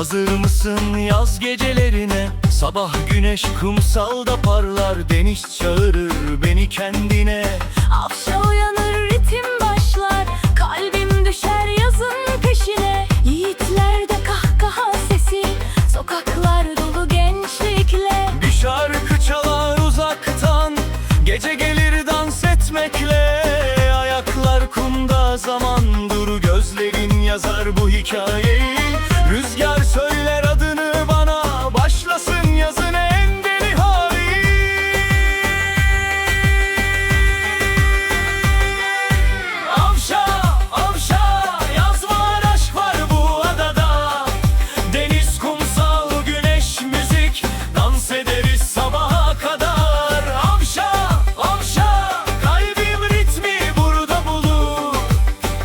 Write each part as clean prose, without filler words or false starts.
Hazır mısın yaz gecelerine? Sabah güneş kumsalda parlar, deniz çağırır beni kendine. Afşa uyanır, ritim başlar, kalbim düşer yazın peşine. Yiğitlerde kahkaha sesi, sokaklar dolu gençlikle. Bir şarkı çalar uzaktan, gece gelir dans etmekle. Ayaklar kumda, zaman dur, gözlerin yazar bu hikayeyi. Rüzgar söyler adını bana, başlasın yazın en deli hali. Avşa, avşa, yaz var, aşk var bu adada. Deniz, kumsal, güneş, müzik, dans ederiz sabaha kadar. Avşa, avşa, kalbim ritmi burada bulur.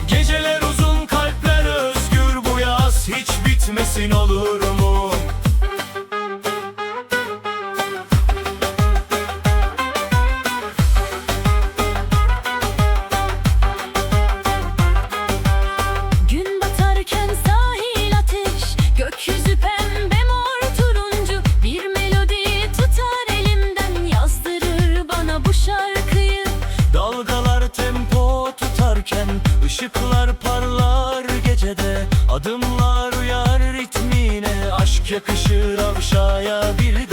Geceler uzun, kalpler özgür, bu yaz hiç bitmesin olur mu? Gün batarken sahil ateş, gökyüzü pembe mor turuncu. Bir melodi tutar elimden, yazdırır bana bu şarkıyı. Dalgalar tempo tutarken, ışıklar parlar gecede. Adımlar uyar ritmine, aşk yakışır Avşa'ya bir